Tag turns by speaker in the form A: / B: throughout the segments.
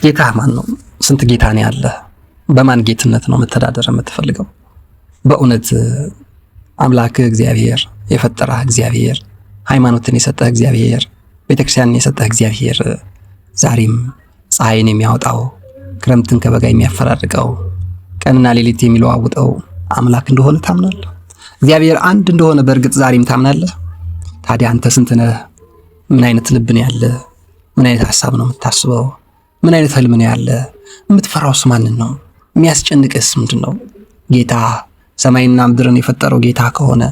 A: ጌታ ማን ነው? ስንት ጌታ ነው ያለ? በማን ጌትነት ነው መተዳደር የምትፈልገው? በእውነት አምላክህ እግዚአብሔር፣ የፈጠረህ እግዚአብሔር፣ ሃይማኖትን የሰጠህ እግዚአብሔር፣ ቤተክርስቲያንን የሰጠህ እግዚአብሔር ዛሬም ፀሐይን የሚያወጣው ክረምትን ከበጋ የሚያፈራርቀው ቀንና ሌሊት የሚለዋውጠው አምላክ እንደሆነ ታምናለህ? እግዚአብሔር አንድ እንደሆነ በእርግጥ ዛሬም ታምናለህ? ታዲያ አንተ ስንት ነህ? ምን አይነት ልብ ነው ያለ? ምን አይነት ሐሳብ ነው የምታስበው? ምን አይነት ህልም ነው ያለ? የምትፈራውስ ማንን ነው? የሚያስጨንቅስ ምንድነው? ጌታ ሰማይና ምድርን የፈጠረው ጌታ ከሆነ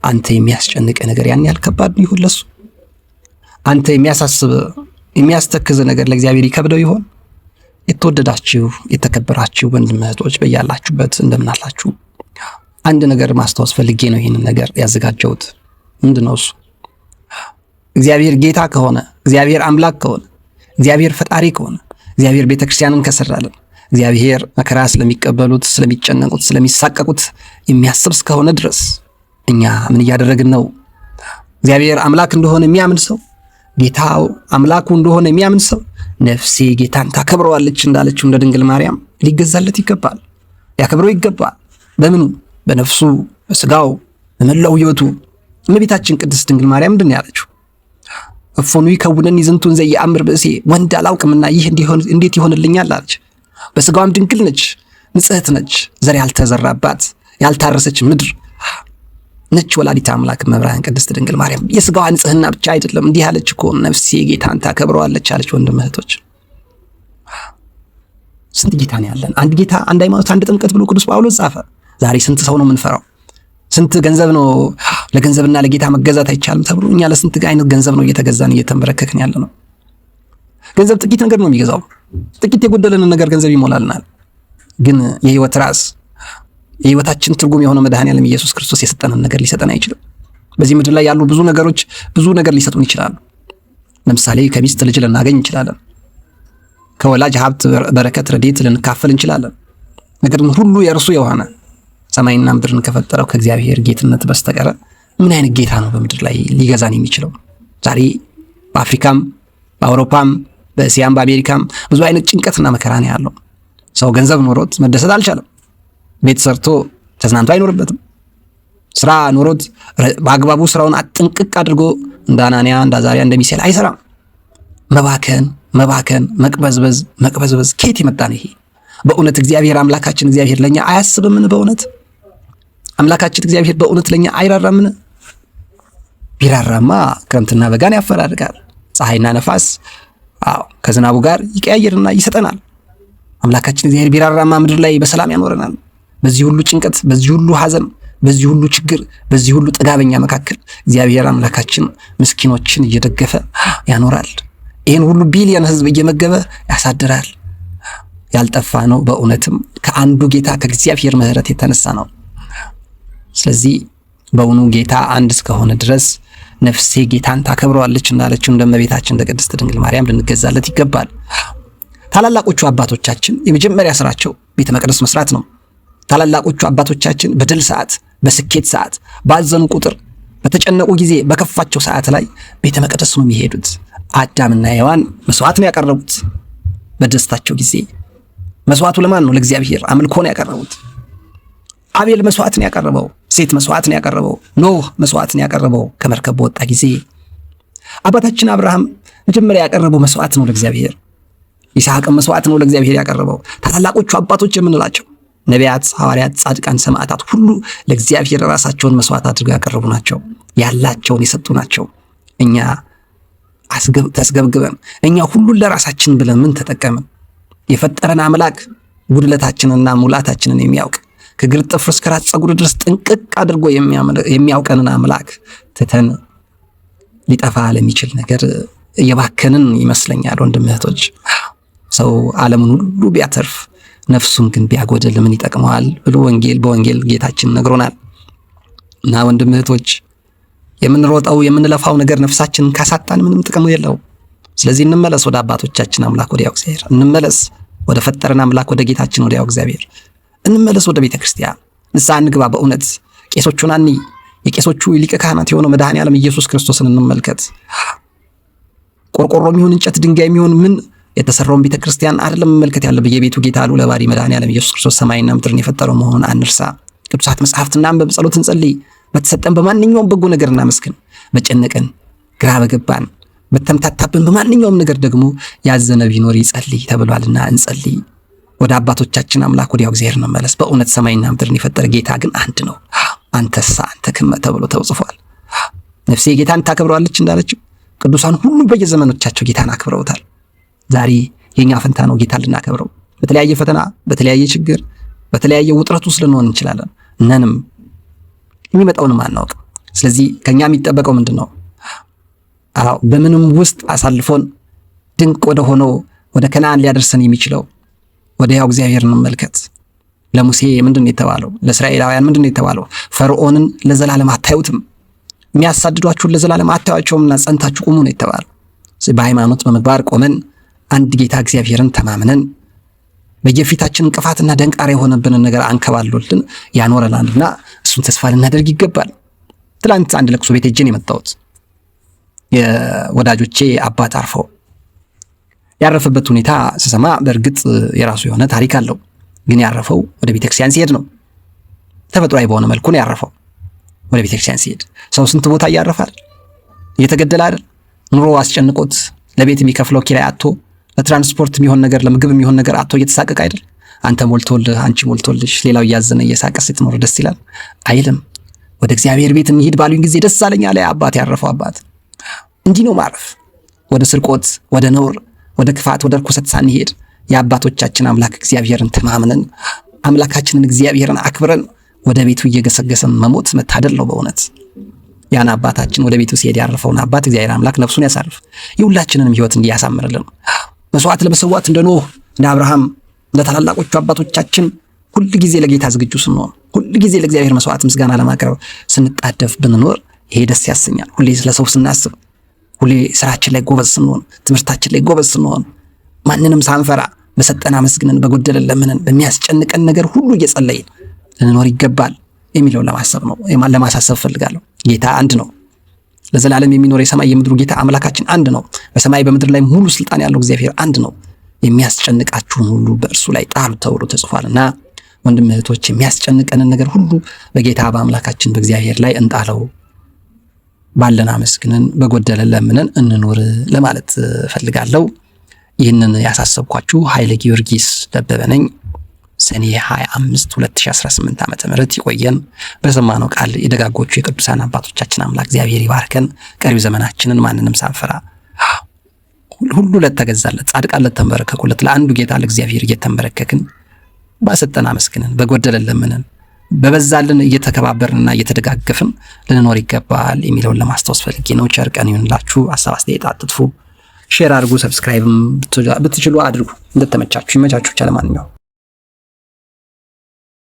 A: አንተ የሚያስጨንቅ ነገር ያን ያህል ከባድ ነው ይሁን ለሱ? አንተ የሚያሳስብ የሚያስተክዝ ነገር ለእግዚአብሔር ይከብደው ይሆን? የተወደዳችሁ የተከበራችሁ ወንድም እህቶች በያላችሁበት እንደምን አላችሁ? አንድ ነገር ማስታወስ ፈልጌ ነው ይህንን ነገር ያዘጋጀሁት። ምንድነው እሱ? እግዚአብሔር ጌታ ከሆነ፣ እግዚአብሔር አምላክ ከሆነ፣ እግዚአብሔር ፈጣሪ ከሆነ፣ እግዚአብሔር ቤተክርስቲያንን ከሰራልን፣ እግዚአብሔር መከራ ስለሚቀበሉት፣ ስለሚጨነቁት፣ ስለሚሳቀቁት የሚያስብ እስከሆነ ድረስ እኛ ምን እያደረግን ነው? እግዚአብሔር አምላክ እንደሆነ የሚያምን ሰው፣ ጌታው አምላኩ እንደሆነ የሚያምን ሰው ነፍሴ ጌታን ታከብረዋለች እንዳለችው እንደ ድንግል ማርያም ሊገዛለት ይገባል፣ ያከብረው ይገባል። በምኑ? በነፍሱ፣ በስጋው፣ በመላው ሕይወቱ። እመቤታችን ቅድስት ድንግል ማርያም ምንድን ነው ያለችው? እፎኑ ይከውነኒ ዝንቱ እንዘ ይአምር ብእሴ፣ ወንድ አላውቅምና ይህ እንዴት ይሆንልኛል አለች። በስጋዋም ድንግል ነች፣ ንጽሕት ነች፣ ዘር ያልተዘራባት ያልታረሰች ምድር ነች ወላዲተ አምላክ መብርሃን ቅድስት ድንግል ማርያም። የስጋዋ ንጽሕና ብቻ አይደለም እንዲህ አለች እኮ ነፍሴ ጌታን ታከብረዋለች አለች። ወንድም እህቶች፣ ስንት ጌታ ነው ያለን? አንድ ጌታ፣ አንድ ሃይማኖት፣ አንድ ጥምቀት ብሎ ቅዱስ ጳውሎስ ጻፈ። ዛሬ ስንት ሰው ነው የምንፈራው? ስንት ገንዘብ ነው ለገንዘብና ለጌታ መገዛት አይቻልም ተብሎ እኛ ለስንት አይነት ገንዘብ ነው እየተገዛን እየተንበረከክን ያለ ነው። ገንዘብ ጥቂት ነገር ነው የሚገዛው። ጥቂት የጎደለንን ነገር ገንዘብ ይሞላልናል። ግን የህይወት ራስ የህይወታችን ትርጉም የሆነው መድኃኔዓለም ኢየሱስ ክርስቶስ የሰጠንን ነገር ሊሰጠን አይችልም። በዚህ ምድር ላይ ያሉ ብዙ ነገሮች ብዙ ነገር ሊሰጡን ይችላሉ። ለምሳሌ ከሚስት ልጅ ልናገኝ እንችላለን። ከወላጅ ሀብት በረከት ረድኤት ልንካፈል እንችላለን። ነገር ግን ሁሉ የእርሱ የሆነ ሰማይና ምድርን ከፈጠረው ከእግዚአብሔር ጌትነት በስተቀር ምን አይነት ጌታ ነው በምድር ላይ ሊገዛን የሚችለው? ዛሬ በአፍሪካም በአውሮፓም በእስያም በአሜሪካም ብዙ አይነት ጭንቀትና መከራ ነው ያለው። ሰው ገንዘብ ኖሮት መደሰት አልቻለም። ቤት ሰርቶ ተዝናንቶ አይኖርበትም። ስራ ኖሮት በአግባቡ ስራውን አጥንቅቅ አድርጎ እንደ አናንያ እንደ አዛርያ እንደ ሚሳኤል አይሰራም። መባከን መቅበዝበዝ ከየት የመጣ ነው ይሄ? በእውነት እግዚአብሔር አምላካችን እግዚአብሔር ለኛ አያስብምን? በእውነት አምላካችን እግዚአብሔር በእውነት ለኛ አይራራምን? ቢራራማ ክረምትና በጋን ያፈራርቃል፣ ፀሐይና ነፋስ ከዝናቡ ጋር ይቀያየርና ይሰጠናል። አምላካችን እግዚአብሔር ቢራራማ ምድር ላይ በሰላም ያኖረናል። በዚህ ሁሉ ጭንቀት፣ በዚህ ሁሉ ሐዘን፣ በዚህ ሁሉ ችግር፣ በዚህ ሁሉ ጥጋበኛ መካከል እግዚአብሔር አምላካችን ምስኪኖችን እየደገፈ ያኖራል። ይህን ሁሉ ቢሊየን ሕዝብ እየመገበ ያሳድራል። ያልጠፋ ነው በእውነትም ከአንዱ ጌታ ከእግዚአብሔር ምሕረት የተነሳ ነው። ስለዚህ በእውኑ ጌታ አንድ እስከሆነ ድረስ ነፍሴ ጌታን ታከብረዋለች እንዳለችው እንደ እመቤታችን እንደ ቅድስት ድንግል ማርያም ልንገዛለት ይገባል። ታላላቆቹ አባቶቻችን የመጀመሪያ ስራቸው ቤተ መቅደስ መስራት ነው። ታላላቆቹ አባቶቻችን በድል ሰዓት፣ በስኬት ሰዓት፣ ባዘኑ ቁጥር፣ በተጨነቁ ጊዜ፣ በከፋቸው ሰዓት ላይ ቤተ መቅደስ ነው የሚሄዱት። አዳምና ሔዋን መስዋዕት ነው ያቀረቡት። በደስታቸው ጊዜ መስዋዕቱ ለማን ነው? ለእግዚአብሔር አምልኮ ነው ያቀረቡት። አቤል መስዋዕት ነው ያቀረበው። ሴት መስዋዕት ነው ያቀረበው። ኖህ መስዋዕት ነው ያቀረበው ከመርከብ በወጣ ጊዜ። አባታችን አብርሃም መጀመሪያ ያቀረበው መስዋዕት ነው ለእግዚአብሔር። ይስሐቅም መስዋዕት ነው ለእግዚአብሔር ያቀረበው። ታላላቆቹ አባቶች የምንላቸው ነቢያት፣ ሐዋርያት፣ ጻድቃን፣ ሰማዕታት ሁሉ ለእግዚአብሔር ራሳቸውን መስዋዕት አድርገው ያቀረቡ ናቸው። ያላቸውን የሰጡ ናቸው። እኛ ተስገብግበን እኛ ሁሉን ለራሳችን ብለን ምን ተጠቀምን? የፈጠረን አምላክ ጉድለታችንና ሙላታችንን የሚያውቅ ከእግር ጥፍር እስከ ራስ ፀጉር ድረስ ጥንቅቅ አድርጎ የሚያውቀንን አምላክ ትተን ሊጠፋ ለሚችል ነገር እየባከንን ይመስለኛል። ወንድም እህቶች፣ ሰው ዓለምን ሁሉ ቢያተርፍ ነፍሱን ግን ቢያጎድል ምን ይጠቅመዋል ብሎ በወንጌል ጌታችን ነግሮናል። እና ወንድም እህቶች፣ የምንሮጠው የምንለፋው ነገር ነፍሳችንን ካሳጣን ምንም ጥቅም የለውም። ስለዚህ እንመለስ ወደ አባቶቻችን አምላክ ወደ እግዚአብሔር እንመለስ፣ ወደ ፈጠረን አምላክ ወደ ጌታችን ወደ እግዚአብሔር እንመለስ፣ ወደ ቤተ ክርስቲያን ንስሐ እንግባ። በእውነት ቄሶቹን የቄሶቹ ሊቀ ካህናት የሆነው መድኃኔዓለም ኢየሱስ ክርስቶስን እንመልከት። ቆርቆሮ የሚሆን እንጨት ድንጋይ የሚሆን ምን የተሰራውን ቤተክርስቲያን አይደለም መመልከት ያለብህ፣ የቤቱ ጌታ ልዑለ ባሕርይ መድኃኔዓለም ኢየሱስ ክርስቶስ ሰማይና ምድርን የፈጠረው መሆኑን አንርሳ። ቅዱሳት መጽሐፍትና በጸሎት እንጸልይ። በተሰጠን በማንኛውም በጎ ነገር እናመስግን። በጨነቀን፣ ግራ በገባን፣ በተምታታብን በማንኛውም ነገር ደግሞ ያዘነ ቢኖር ይጸልይ ተብሏልና እንጸልይ። ወደ አባቶቻችን አምላክ ወዲያው እግዚአብሔር እንመለስ። በእውነት ሰማይና ምድርን የፈጠረ ጌታ ግን አንድ ነው። አንተሳ አንተ ክመ ተብሎ ተጽፏል። ነፍሴ ጌታን ታከብረዋለች እንዳለችው ቅዱሳን ሁሉ በየዘመኖቻቸው ጌታን አክብረውታል። ዛሬ የኛ ፈንታ ነው ጌታን ልናከብረው። በተለያየ ፈተና፣ በተለያየ ችግር፣ በተለያየ ውጥረት ውስጥ ልንሆን እንችላለን። እነንም የሚመጣውንም አናውቅም። ስለዚህ ከኛ የሚጠበቀው ምንድነው? በምንም ውስጥ አሳልፎን ድንቅ ወደ ሆነው ወደ ከነዓን ሊያደርሰን የሚችለው ወደ ያው እግዚአብሔር እንመልከት። ለሙሴ ምንድነው የተባለው? ለእስራኤላውያን ምንድነው የተባለው? ፈርዖንን ለዘላለም አታዩትም፣ የሚያሳድዷችሁን ለዘላለም አታዩአቸውምና ጸንታችሁ ቁሙ ነው የተባለው። በሃይማኖት በምግባር ቆመን አንድ ጌታ እግዚአብሔርን ተማምነን በየፊታችን እንቅፋትና ደንቃራ የሆነብንን ነገር አንከባሎልን ያኖረናልና እሱን ተስፋ ልናደርግ ይገባል። ትላንት አንድ ለቅሶ ቤት ሄጄ ነው የመጣሁት። የወዳጆቼ አባት አርፈው ያረፈበት ሁኔታ ስሰማ በእርግጥ የራሱ የሆነ ታሪክ አለው። ግን ያረፈው ወደ ቤተክርስቲያን ሲሄድ ነው። ተፈጥሯዊ በሆነ መልኩ ነው ያረፈው። ወደ ቤተክርስቲያን ሲሄድ ሰው ስንት ቦታ እያረፋል፣ እየተገደለ አይደል? ኑሮ አስጨንቆት ለቤት የሚከፍለው ኪራይ አጥቶ፣ ለትራንስፖርት የሚሆን ነገር ለምግብ የሚሆን ነገር አጥቶ እየተሳቀቀ አይደል? አንተ ሞልቶልህ፣ አንቺ ሞልቶልሽ፣ ሌላው እያዘነ እየሳቀ ስትኖር ደስ ይላል አይልም? ወደ እግዚአብሔር ቤት እንሂድ ባሉኝ ጊዜ ደስ አለኝ አለ አባት፣ ያረፈው አባት። እንዲህ ነው ማረፍ። ወደ ስርቆት፣ ወደ ነውር፣ ወደ ክፋት፣ ወደ ርኩሰት ሳንሄድ የአባቶቻችን አምላክ እግዚአብሔርን ተማምነን አምላካችንን እግዚአብሔርን አክብረን ወደ ቤቱ እየገሰገሰን መሞት መታደል ነው በእውነት። ያን አባታችን ወደ ቤቱ ሲሄድ ያረፈውን አባት እግዚአብሔር አምላክ ነፍሱን ያሳርፍ፣ የሁላችንንም ሕይወት እንዲያሳምርልን። መስዋዕት ለመሰዋት እንደ ኖህ፣ እንደ አብርሃም፣ እንደ ታላላቆቹ አባቶቻችን ሁል ጊዜ ለጌታ ዝግጁ ስንሆን፣ ሁል ጊዜ ለእግዚአብሔር መስዋዕት ምስጋና ለማቅረብ ስንጣደፍ ብንኖር ይሄ ደስ ያሰኛል። ሁሌ ስለ ሰው ስናስብ፣ ሁሌ ስራችን ላይ ጎበዝ ስንሆን፣ ትምህርታችን ላይ ጎበዝ ስንሆን፣ ማንንም ሳንፈራ በሰጠን አመስግነን፣ በጎደለን ለምነን፣ በሚያስጨንቀን ነገር ሁሉ እየጸለይን ልንኖር ይገባል የሚለውን ለማሰብ ነው፣ ለማሳሰብ ፈልጋለሁ። ጌታ አንድ ነው። ለዘላለም የሚኖር የሰማይ የምድሩ ጌታ አምላካችን አንድ ነው። በሰማይ በምድር ላይ ሙሉ ስልጣን ያለው እግዚአብሔር አንድ ነው። የሚያስጨንቃችሁን ሁሉ በእርሱ ላይ ጣሉ ተብሎ ተጽፏልና ወንድም እህቶች፣ የሚያስጨንቀንን ነገር ሁሉ በጌታ በአምላካችን በእግዚአብሔር ላይ እንጣለው። ባለን አመስግነን፣ በጎደለን ለምነን እንኖር ለማለት ፈልጋለሁ። ይህንን ያሳሰብኳችሁ ኃይለ ጊዮርጊስ ደበበ ነኝ። ሰኔ 25 2018 ዓመተ ምህረት ይቆየን። በሰማነው ቃል የደጋጎቹ የቅዱሳን አባቶቻችን አምላክ እግዚአብሔር ይባርከን። ቀሪው ዘመናችንን ማንንም ሳንፈራ ሁሉ ለተገዛለት ጻድቃን ለተንበረከኩለት ለአንዱ ጌታ ለእግዚአብሔር እየተንበረከክን ባሰጠን አመስግነን፣ በጎደለን ለምነን፣ በበዛልን እየተከባበርንና እየተደጋገፍን ልንኖር ይገባል የሚለውን ለማስታወስ ፈልጌ ነው። ቸር ቀን ይሁንላችሁ። ሐሳብ አስተያየት አትጥፉ። ሼር አድርጉ፣ ሰብስክራይብም ብትችሉ አድርጉ። እንደተመቻችሁ ይመቻችሁ። ለማንኛውም